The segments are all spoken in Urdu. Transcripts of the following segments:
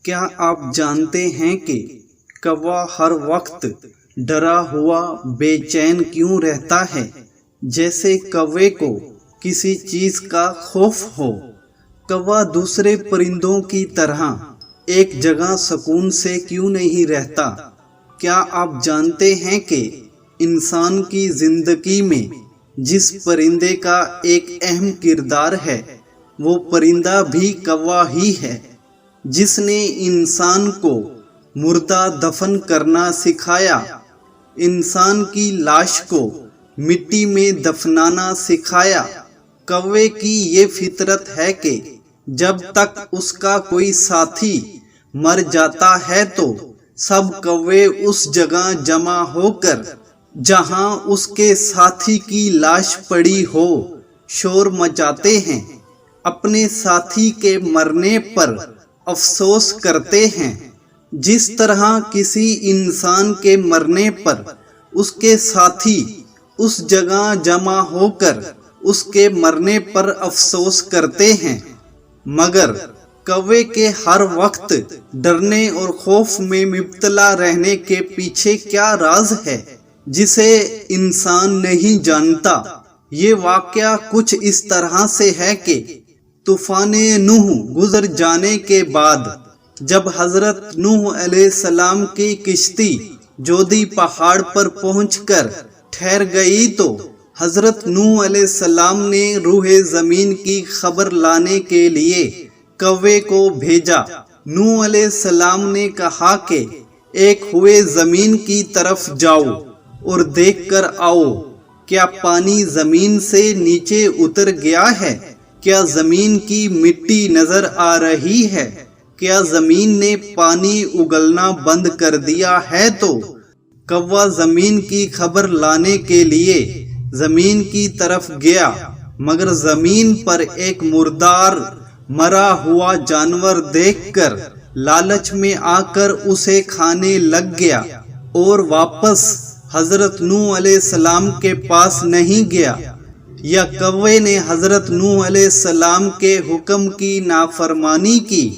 کیا آپ جانتے ہیں کہ کوا ہر وقت ڈرا ہوا بے چین کیوں رہتا ہے؟ جیسے کوے کو کسی چیز کا خوف ہو۔ کوا دوسرے پرندوں کی طرح ایک جگہ سکون سے کیوں نہیں رہتا؟ کیا آپ جانتے ہیں کہ انسان کی زندگی میں جس پرندے کا ایک اہم کردار ہے وہ پرندہ بھی کوا ہی ہے، جس نے انسان کو مردہ دفن کرنا سکھایا، انسان کی لاش کو مٹی میں دفنانا سکھایا۔ کوے کی یہ فطرت ہے کہ جب تک اس کا کوئی ساتھی مر جاتا ہے تو سب کوے اس جگہ جمع ہو کر جہاں اس کے ساتھی کی لاش پڑی ہو شور مچاتے ہیں، اپنے ساتھی کے مرنے پر افسوس کرتے ہیں۔ جس طرح کسی انسان کے مرنے پر اس کے ساتھی اس جگہ جمع ہو کر اس کے مرنے پر افسوس کرتے ہیں، مگر کوے کے ہر وقت ڈرنے اور خوف میں مبتلا رہنے کے پیچھے کیا راز ہے جسے انسان نہیں جانتا؟ یہ واقعہ کچھ اس طرح سے ہے کہ طوفان نوح گزر جانے کے بعد جب حضرت نوح علیہ السلام کی کشتی جودی پہاڑ پر پہنچ کر ٹھہر گئی تو حضرت نوح علیہ السلام نے روح زمین کی خبر لانے کے لیے کوے کو بھیجا۔ نوح علیہ السلام نے کہا کہ ایک ہوئے زمین کی طرف جاؤ اور دیکھ کر آؤ، کیا پانی زمین سے نیچے اتر گیا ہے؟ کیا زمین کی مٹی نظر آ رہی ہے؟ کیا زمین نے پانی اگلنا بند کر دیا ہے؟ تو کوا زمین کی خبر لانے کے لیے زمین کی طرف گیا، مگر زمین پر ایک مردار مرا ہوا جانور دیکھ کر لالچ میں آ کر اسے کھانے لگ گیا اور واپس حضرت نوح علیہ السلام کے پاس نہیں گیا۔ یا کوے نے حضرت نوح علیہ السلام کے حکم کی نافرمانی کی۔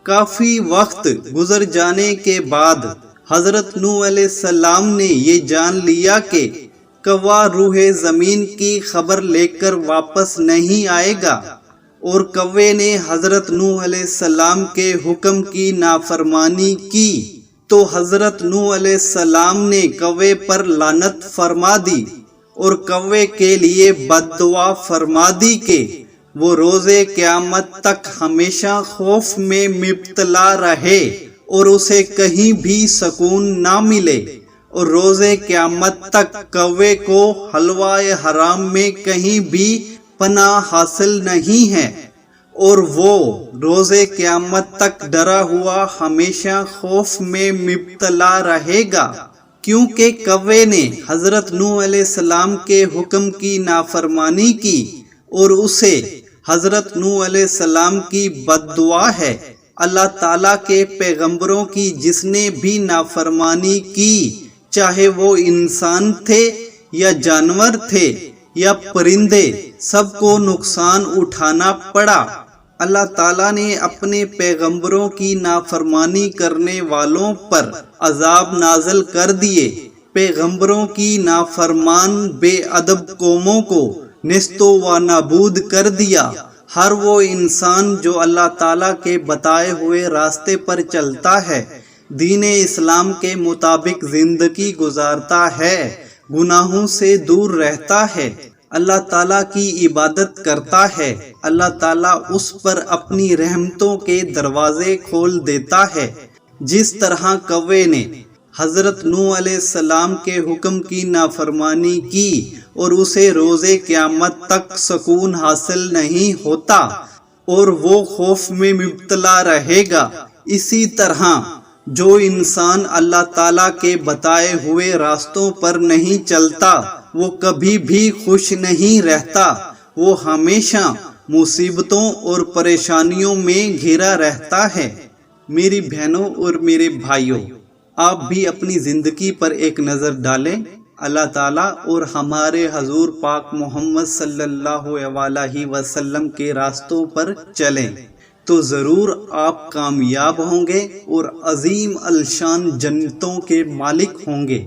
کافی وقت گزر جانے کے بعد حضرت نوح علیہ السلام نے یہ جان لیا کہ کوا روح زمین کی خبر لے کر واپس نہیں آئے گا، اور کوے نے حضرت نوح علیہ السلام کے حکم کی نافرمانی کی تو حضرت نوح علیہ السلام نے کوے پر لعنت فرما دی اور کوے کے لیے بد دعا فرما دی کہ وہ روز قیامت تک ہمیشہ خوف میں مبتلا رہے اور اسے کہیں بھی سکون نہ ملے، اور روز قیامت تک کوے کو حلوہ حرام میں کہیں بھی پناہ حاصل نہیں ہے، اور وہ روز قیامت تک ڈرا ہوا ہمیشہ خوف میں مبتلا رہے گا، کیونکہ کوے نے حضرت نوح علیہ السلام کے حکم کی نافرمانی کی اور اسے حضرت نوح علیہ السلام کی بد دعا ہے۔ اللہ تعالیٰ کے پیغمبروں کی جس نے بھی نافرمانی کی، چاہے وہ انسان تھے یا جانور تھے یا پرندے، سب کو نقصان اٹھانا پڑا۔ اللہ تعالیٰ نے اپنے پیغمبروں کی نافرمانی کرنے والوں پر عذاب نازل کر دیے۔ پیغمبروں کی نافرمان بے ادب قوموں کو نیست و نابود کر دیا۔ ہر وہ انسان جو اللہ تعالیٰ کے بتائے ہوئے راستے پر چلتا ہے، دین اسلام کے مطابق زندگی گزارتا ہے، گناہوں سے دور رہتا ہے، اللہ تعالیٰ کی عبادت کرتا ہے، اللہ تعالیٰ اس پر اپنی رحمتوں کے دروازے کھول دیتا ہے۔ جس طرح کوے نے حضرت نوح علیہ السلام کے حکم کی نافرمانی کی اور اسے روز قیامت تک سکون حاصل نہیں ہوتا اور وہ خوف میں مبتلا رہے گا، اسی طرح جو انسان اللہ تعالیٰ کے بتائے ہوئے راستوں پر نہیں چلتا وہ کبھی بھی خوش نہیں رہتا، وہ ہمیشہ مصیبتوں اور پریشانیوں میں گھرا رہتا ہے۔ میری بہنوں اور میرے بھائیوں، آپ بھی اپنی زندگی پر ایک نظر ڈالیں، اللہ تعالیٰ اور ہمارے حضور پاک محمد صلی اللہ علیہ وسلم کے راستوں پر چلیں۔ تو ضرور آپ کامیاب ہوں گے اور عظیم الشان جنتوں کے مالک ہوں گے۔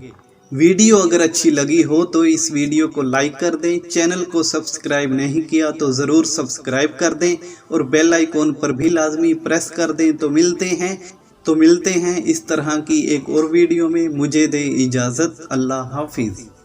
ویڈیو اگر اچھی لگی ہو تو اس ویڈیو کو لائک کر دیں، چینل کو سبسکرائب نہیں کیا تو ضرور سبسکرائب کر دیں اور بیل آئیکن پر بھی لازمی پریس کر دیں۔ تو ملتے ہیں اس طرح کی ایک اور ویڈیو میں۔ مجھے دیں اجازت، اللہ حافظ۔